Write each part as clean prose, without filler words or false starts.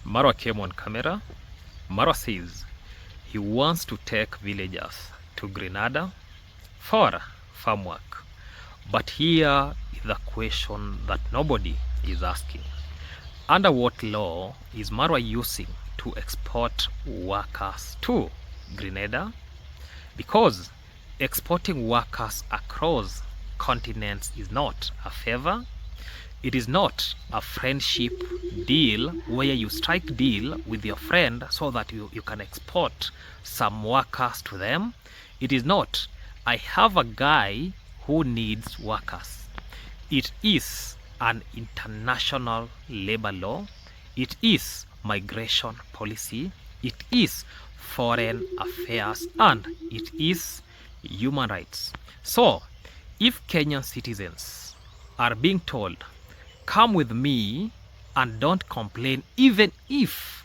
Marwa came on camera. Marwa says he wants to take villagers to Grenada for farm work. But here is the question that nobody is asking. Under what law is Marwa using to export workers to Grenada? Because exporting workers across continents is not a favor. It is not a friendship deal where you strike deal with your friend so that you can export some workers to them. It is not, I have a guy who needs workers. It is an international labor law. It is migration policy. It is foreign affairs, and it is human rights. So, if Kenyan citizens are being told, come with me and don't complain even if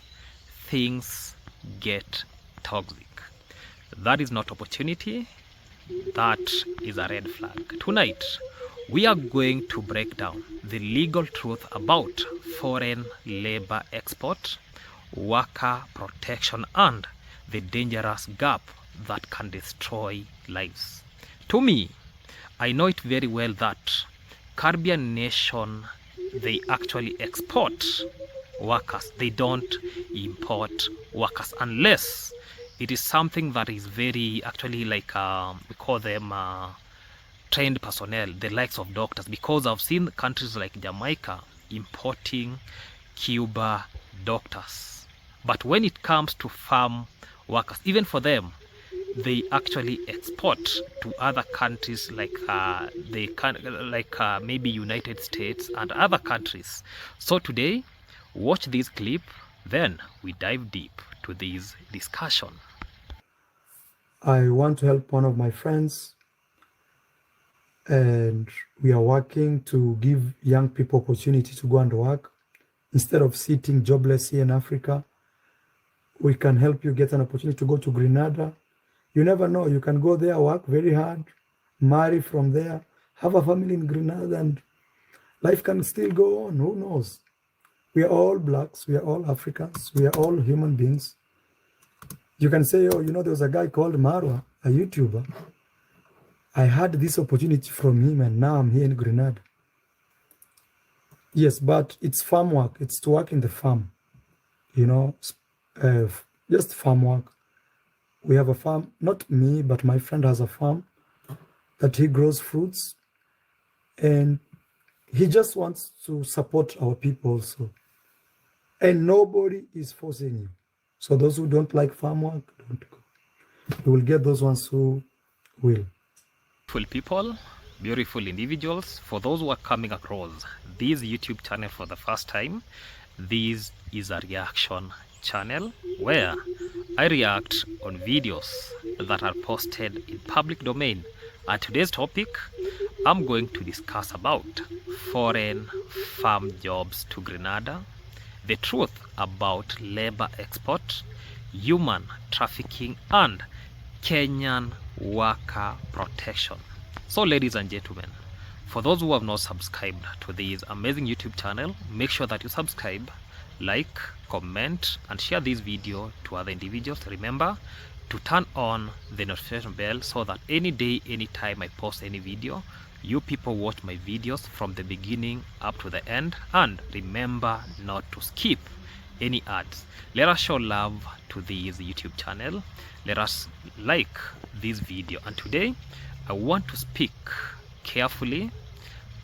things get toxic, that is not opportunity. That is a red flag. Tonight, we are going to break down the legal truth about foreign labor export, worker protection, and the dangerous gap that can destroy lives. To me, I know it very well that Caribbean nation, they actually export workers. They don't import workers unless it is something that is very actually like we call them trained personnel, the likes of doctors, because I've seen countries like Jamaica importing Cuba doctors. But when it comes to farm workers, even for them, they actually export to other countries like maybe United States and other countries. So today, watch this clip, then we dive deep to this discussion. I want to help one of my friends, and we are working to give young people opportunity to go and work. Instead of sitting jobless here in Africa, we can help you get an opportunity to go to Grenada. You never know, you can go there, work very hard, marry from there, have a family in Grenada, and life can still go on. Who knows? We are all blacks, we are all Africans, we are all human beings. You can say, oh, there was a guy called Marwa, a YouTuber. I had this opportunity from him and now I'm here in Grenada. Yes, but it's farm work. It's to work in the farm, just farm work. We have a farm, not me, but my friend has a farm that he grows fruits, and he just wants to support our people also. And nobody is forcing you. So those who don't like farm work, don't go. You will get those ones who will. Beautiful people, beautiful individuals. For those who are coming across this YouTube channel for the first time, this is a reaction channel where I react on videos that are posted in public domain. And today's topic, I'm going to discuss about foreign farm jobs to Grenada, the truth about labor export, human trafficking, and Kenyan worker protection. So ladies and gentlemen, for those who have not subscribed to this amazing YouTube channel, make sure that you subscribe, like, comment, and share this video to other individuals. Remember to turn on the notification bell so that any day, anytime I post any video, you people watch my videos from the beginning up to the end. And remember not to skip any ads. Let us show love to this YouTube channel. Let us like this video. And today I want to speak carefully,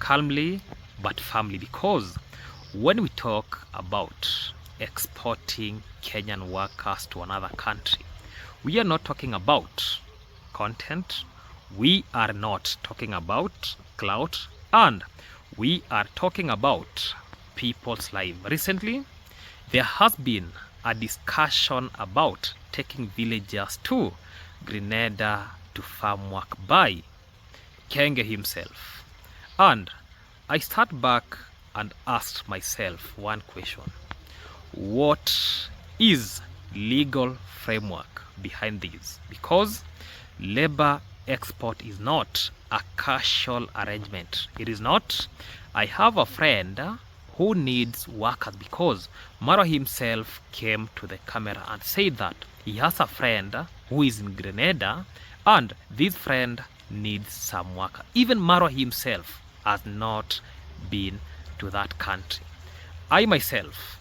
calmly, but firmly, because when we talk about exporting Kenyan workers to another country, we are not talking about content, we are not talking about clout, and we are talking about people's lives. Recently, there has been a discussion about taking villagers to Grenada to farm work by Kenge himself. And I sat back and asked myself one question. What is legal framework behind this? Because labor export is not a casual arrangement. It is not, I have a friend who needs workers, because Marwa himself came to the camera and said that he has a friend who is in Grenada and this friend needs some worker. Even Marwa himself has not been to that country. I myself,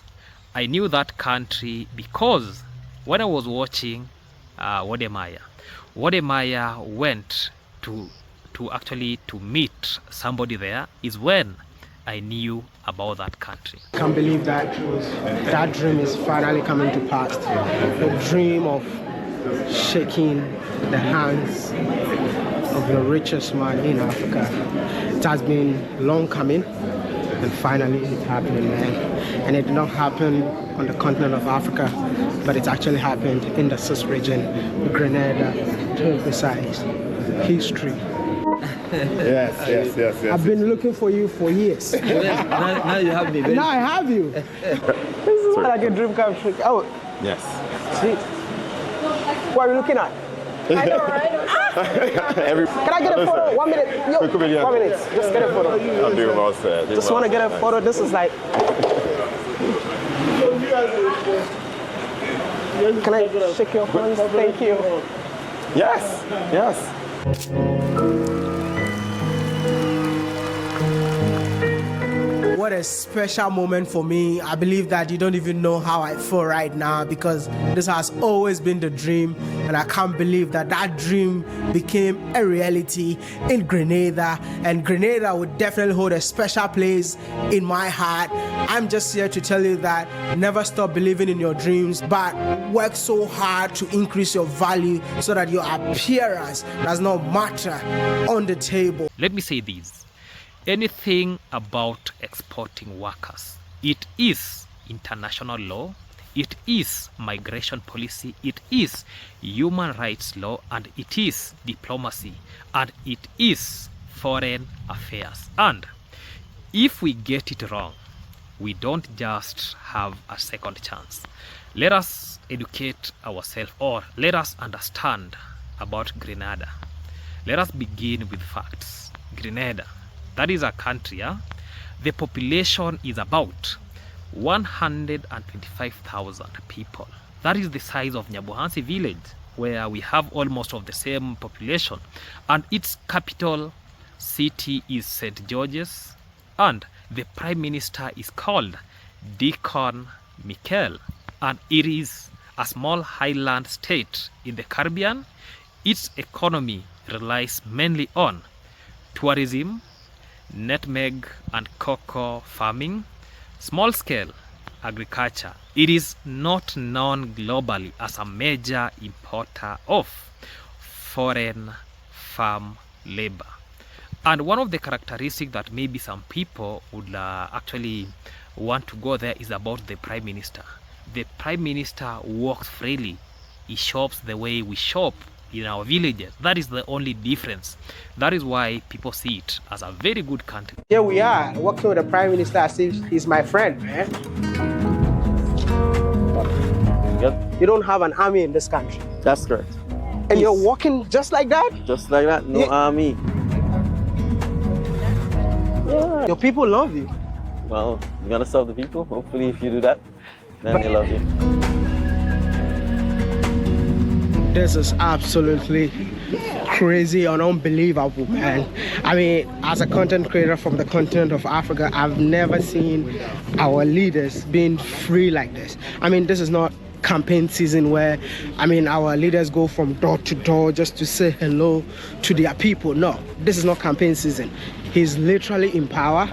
I knew that country because when I was watching Wodemaya went to actually to meet somebody there is when I knew about that country. I can't believe that that dream is finally coming to pass. The dream of shaking the hands of the richest man in Africa. It has been long coming, and finally it's happening, man. And it did not happen on the continent of Africa, but it actually happened in the Sus region, Grenada, to be precise. History. Yes. I've been looking for you for years. Now you have me. Now I have you. This is like a dream come true. Oh, Yes. see. What are you looking at? I know, right? Can I get a photo? 1 minute. Yo, 1 minute. Just get a photo. I'll do well said. Just want to get a photo. This is like. Can I shake your hands? Thank you. Yes. What a special moment for me. I believe that you don't even know how I feel right now, because this has always been the dream, and I can't believe that that dream became a reality in Grenada, and Grenada would definitely hold a special place in my heart. I'm just here to tell you that never stop believing in your dreams, but work so hard to increase your value so that your appearance does not matter on the table. Let me say this. Anything about exporting workers, it is international law, it is migration policy, it is human rights law, and it is diplomacy, and it is foreign affairs. And if we get it wrong, we don't just have a second chance. Let us educate ourselves, or let us understand about Grenada. Let us begin with facts. Grenada, that is a country. The population is about 125,000 people. That is the size of Nyabuhansi village, where we have almost of the same population. And its capital city is St. George's, and the prime minister is called Deacon Michael. And it is a small highland state in the Caribbean. Its economy relies mainly on tourism, nutmeg and cocoa farming, small-scale agriculture. It is not known globally as a major importer of foreign farm labor. And one of the characteristics that maybe some people would actually want to go there is about the Prime Minister. The Prime Minister walks freely. He shops the way we shop in our villages. That is the only difference. That is why people see it as a very good country. Here we are, working with the Prime Minister as if he's my friend, man. Yep. You don't have an army in this country. That's correct. And you're walking just like that? Just like that, no army. Yeah. Your people love you. Well, you gotta serve the people. Hopefully, if you do that, then they love you. This is absolutely crazy and unbelievable, man. I mean, as a content creator from the continent of Africa, I've never seen our leaders being free like this. I mean, this is not campaign season where, I mean, our leaders go from door to door just to say hello to their people. No, this is not campaign season. He's literally in power,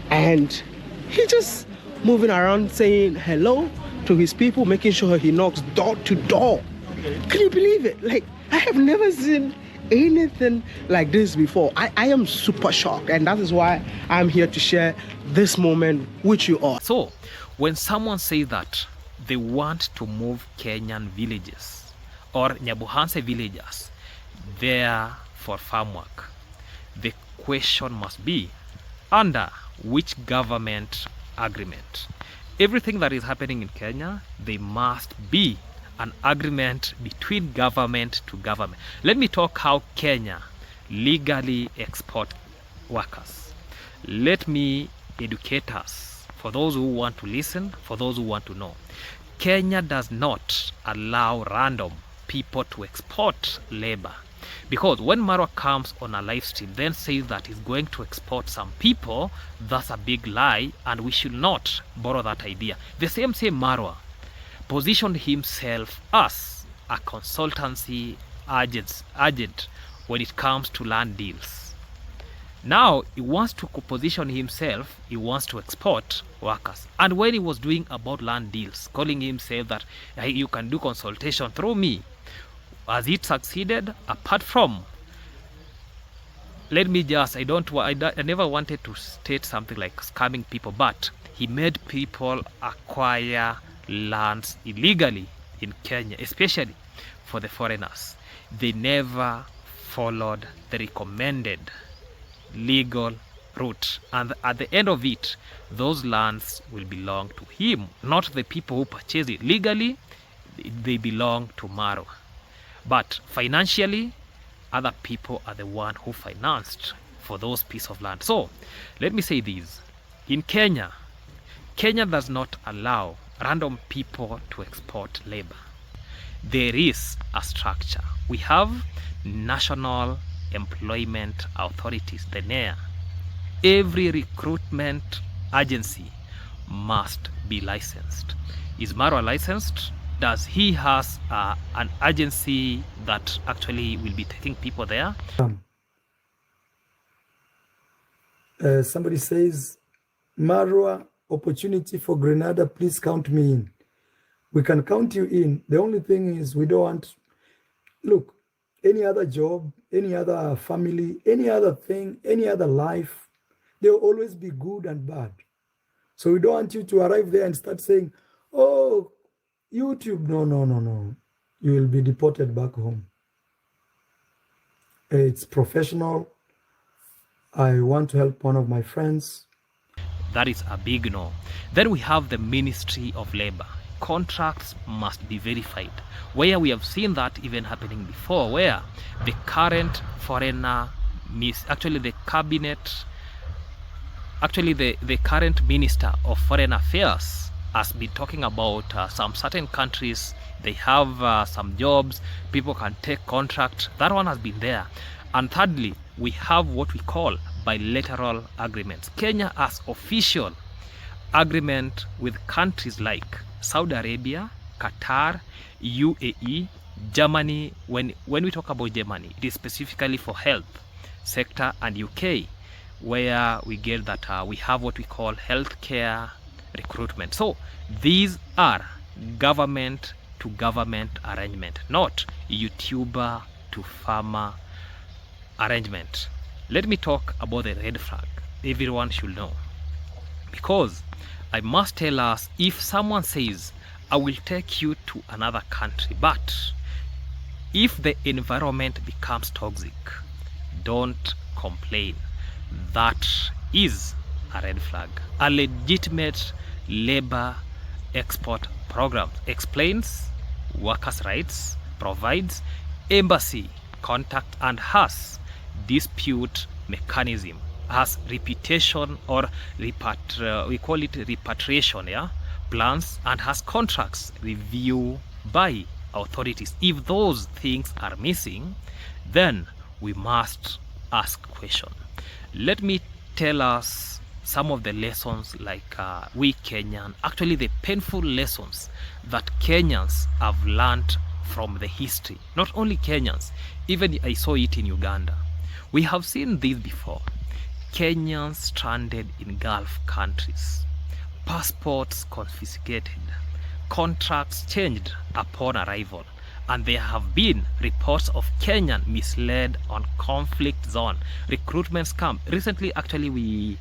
and he just moving around saying hello to his people, making sure he knocks door to door. Can you believe it? Like, I have never seen anything like this before. I am super shocked, and that is why I'm here to share this moment with you all. So, when someone says that they want to move Kenyan villages or Nyabuhanse villagers there for farm work, the question must be, under which government agreement? Everything that is happening in Kenya, they must be an agreement between government to government. Let me talk how Kenya legally export workers. Let me educate us for those who want to listen, for those who want to know. Kenya does not allow random people to export labor. Because when Marwa comes on a live stream, then says that he's going to export some people, that's a big lie, and we should not borrow that idea. The same Marwa positioned himself as a consultancy agent when it comes to land deals. Now he wants to position himself, he wants to export workers. And when he was doing about land deals, calling himself that hey, you can do consultation through me, has it succeeded? Apart from, let me just, I never wanted to state something like scamming people, but he made people acquire lands illegally in Kenya, especially for the foreigners. They never followed the recommended legal route, and at the end of it, those lands will belong to him, not the people who purchased it legally. They belong to Marwa, but financially other people are the one who financed for those pieces of land. So let me say this: in Kenya does not allow random people to export labor. There is a structure. We have national employment authorities, the NEA. Every recruitment agency must be licensed. Is Marwa licensed? Does he has an agency that actually will be taking people there? Somebody says, Marwa, opportunity for Grenada, please count me in. We can count you in. The only thing is we don't want, look, any other job, any other family, any other thing, any other life, there will always be good and bad. So we don't want you to arrive there and start saying, oh, YouTube. No. You will be deported back home. It's professional. I want to help one of my friends. That is a big no. Then we have the Ministry of Labor. Contracts must be verified, where we have seen that even happening before, where the current foreigner, the current Minister of Foreign Affairs has been talking about some certain countries, they have some jobs, people can take contract. That one has been there. And thirdly, we have what we call bilateral agreements. Kenya has official agreement with countries like Saudi Arabia, Qatar, UAE, Germany. When we talk about Germany, it is specifically for health sector, and UK, where we get that we have what we call healthcare recruitment. So these are government to government arrangement, not YouTuber to farmer arrangement. Let me talk about the red flag everyone should know, because I must tell us, if someone says, I will take you to another country, but if the environment becomes toxic, don't complain. That is a red flag. A legitimate labor export program explains workers' rights, provides embassy contact, and has dispute mechanism, has reputation or we call it repatriation, plans, and has contracts review by authorities. If those things are missing, then we must ask question. Let me tell us some of the lessons, like we Kenyan, actually the painful lessons that Kenyans have learned from the history. Not only Kenyans, even I saw it in Uganda. We have seen this before. Kenyans stranded in Gulf countries, passports confiscated, contracts changed upon arrival, and there have been reports of Kenyan misled on conflict zone, recruitment scam. Recently, actually, we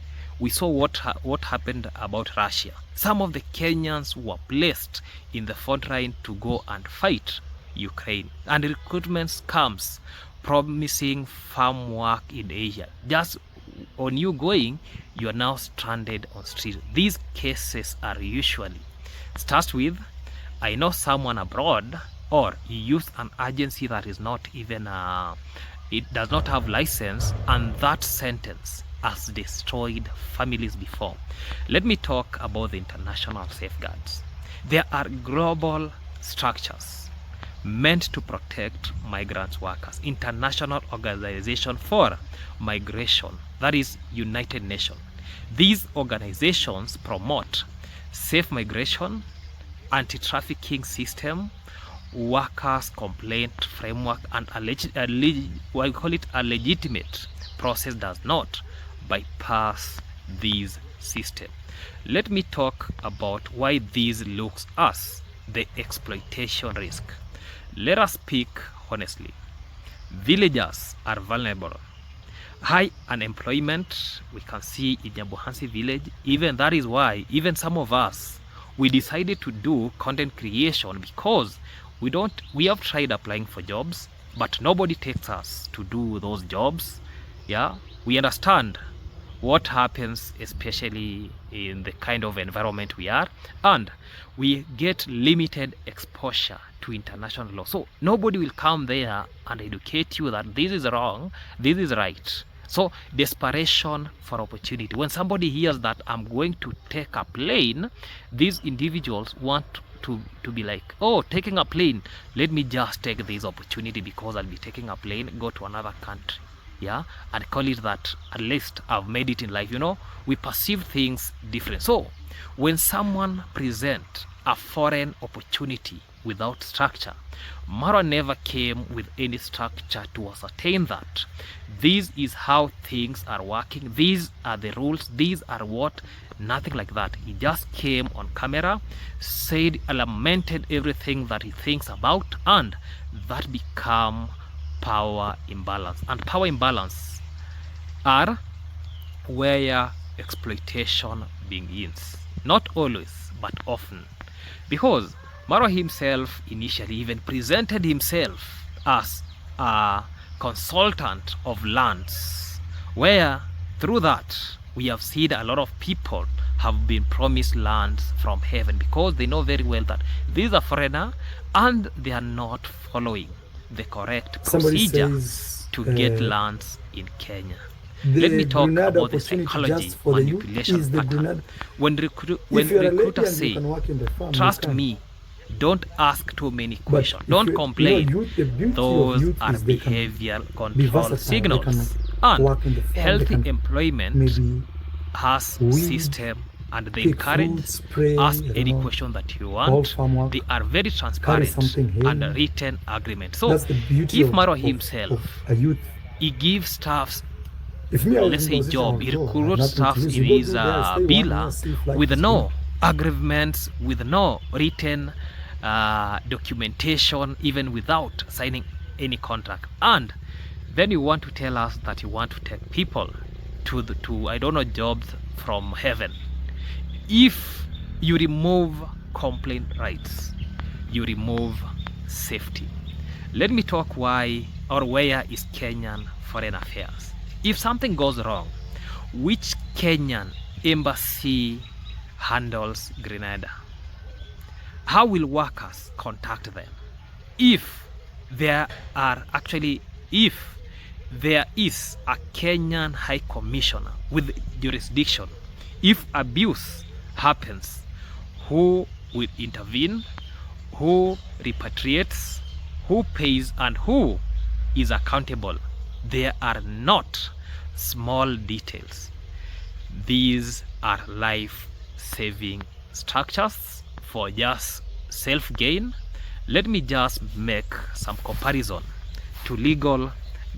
saw what happened about Russia. Some of the Kenyans were placed in the front line to go and fight Ukraine, and recruitment scams promising farm work in Asia. Just on you going, you are now stranded on street. These cases are usually starts with, I know someone abroad, or you use an agency that is not even it does not have license, and that sentence has destroyed families before. Let me talk about the international safeguards. There are global structures meant to protect migrant workers. International Organization for Migration, that is United Nations. These organizations promote safe migration, anti-trafficking system, workers' complaint framework, and a legitimate process does not bypass these systems. Let me talk about why this looks as the exploitation risk. Let us speak honestly. Villagers are vulnerable. High unemployment we can see in Nyabuhansi village. Even that is why even some of us, we decided to do content creation, because we have tried applying for jobs, but nobody takes us to do those jobs. Yeah, we understand what happens, especially in the kind of environment we are, and we get limited exposure to international law. So nobody will come there and educate you that this is wrong, this is right. So desperation for opportunity. When somebody hears that I'm going to take a plane, these individuals want to be like, oh, taking a plane, let me just take this opportunity because I'll be taking a plane, go to another country, yeah, and call it that at least I've made it in life. You know, we perceive things different. So when someone present a foreign opportunity without structure, Marwa never came with any structure to ascertain that this is how things are working, these are the rules, these are what, nothing like that. He just came on camera, said, lamented everything that he thinks about, and that become power imbalance. And power imbalance are where exploitation begins. Not always, but often. Because Marwa himself initially even presented himself as a consultant of lands, where through that we have seen a lot of people have been promised lands from heaven, because they know very well that these are foreigner and they are not following the correct procedure to get lands in Kenya. Let me talk about the psychology manipulation pattern. When recruiters say, trust me, don't ask too many questions, don't complain, those are behavioral control signals. And healthy employment has system, and they encourage, ask any question that you want. They are very transparent and a written agreement. So if Marwa himself, he gives staffs, let's say job, he recruits staffs in his villa with no agreements, with no written documentation, even without signing any contract, and then you want to tell us that you want to take people to I don't know, jobs from heaven. If you remove complaint rights, you remove safety. Let me talk why, or where is Kenyan foreign affairs. If something goes wrong, which Kenyan embassy handles Grenada? How will workers contact them? If there is a Kenyan High Commissioner with jurisdiction, if abuse happens, who will intervene? Who repatriates? Who pays? And who is accountable? There are not small details. These are life-saving structures for just self-gain. Let me just make some comparison to legal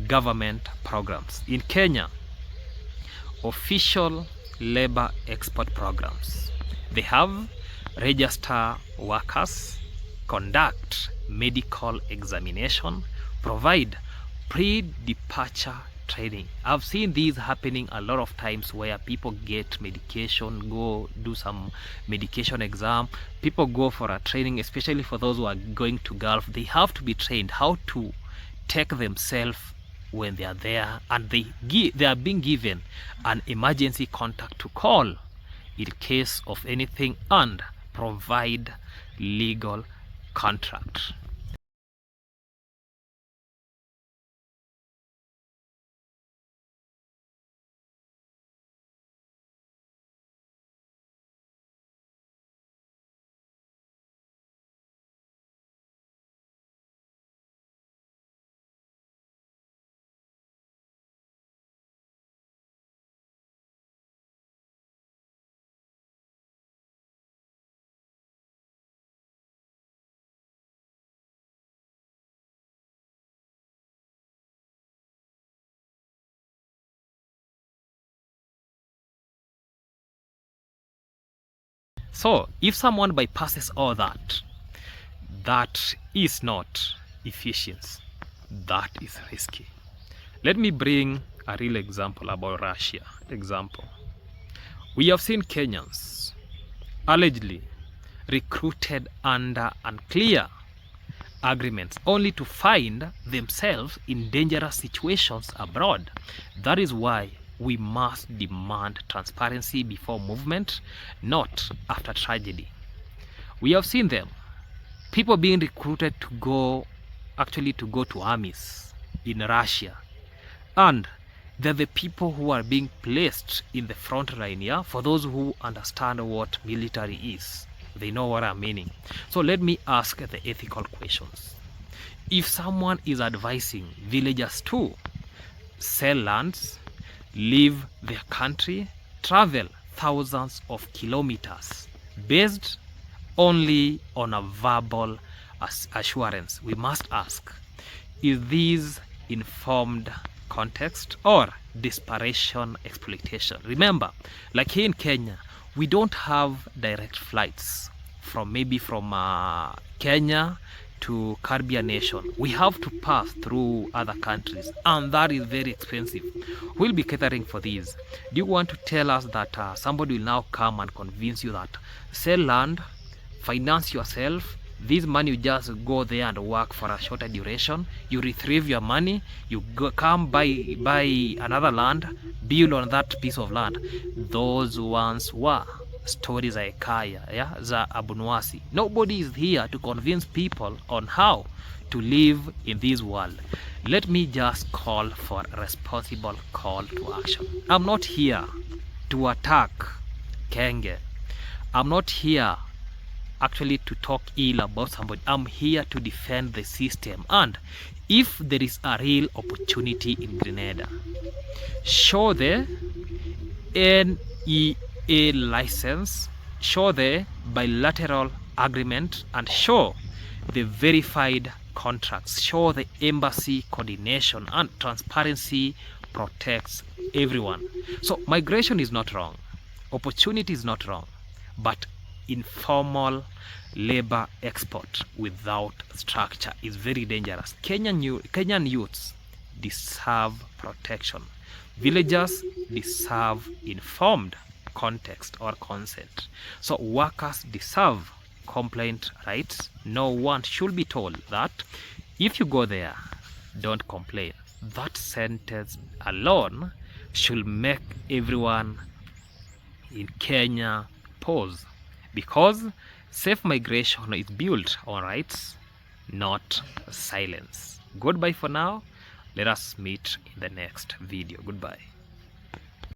government programs. In Kenya, official labor export programs, they have register workers, conduct medical examination, provide pre-departure training. I've seen these happening a lot of times, where people get medication, go do some medication exam, people go for a training, especially for those who are going to Gulf. They have to be trained how to take themselves when they are there, and they are being given an emergency contact to call in case of anything, and provide legal contract. So if someone bypasses all that, that is not efficient. That is risky. Let me bring a real example about Russia. Example. We have seen Kenyans allegedly recruited under unclear agreements only to find themselves in dangerous situations abroad. That is why we must demand transparency before movement, not after tragedy. We have seen them, people being recruited to go to armies in Russia, and they're the people who are being placed in the front line. Yeah, for those who understand what military is, they know what I'm meaning. So let me ask the ethical questions. If someone is advising villagers to sell lands, leave their country, travel thousands of kilometers based only on a verbal assurance, we must ask, is this informed context or desperation exploitation? Remember, like here in Kenya, we don't have direct flights from Kenya to Caribbean nation. We have to pass through other countries, and that is very expensive. We'll be catering for these. Do you want to tell us that somebody will now come and convince you that sell land, finance yourself, this money you just go there and work for a shorter duration, you retrieve your money, you come buy another land, build on that piece of land? Those ones were stories za Ekaya, yeah, za Abunuwasi. Nobody is here to convince people on how to live in this world. Let me just call for a responsible call to action. I'm not here to attack Kenge. I'm not here actually to talk ill about somebody. I'm here to defend the system. And if there is a real opportunity in Grenada, show the NEA license, show the bilateral agreement, and show the verified contracts, show the embassy coordination, and transparency protects everyone. So migration is not wrong, opportunity is not wrong, but informal labor export without structure is very dangerous. Kenyan youths deserve protection. Villagers deserve informed context or consent. So workers deserve complaint rights. No one should be told that if you go there, don't complain. That sentence alone should make everyone in Kenya pause, because safe migration is built on rights, not silence. Goodbye for now. Let us meet in the next video. Goodbye.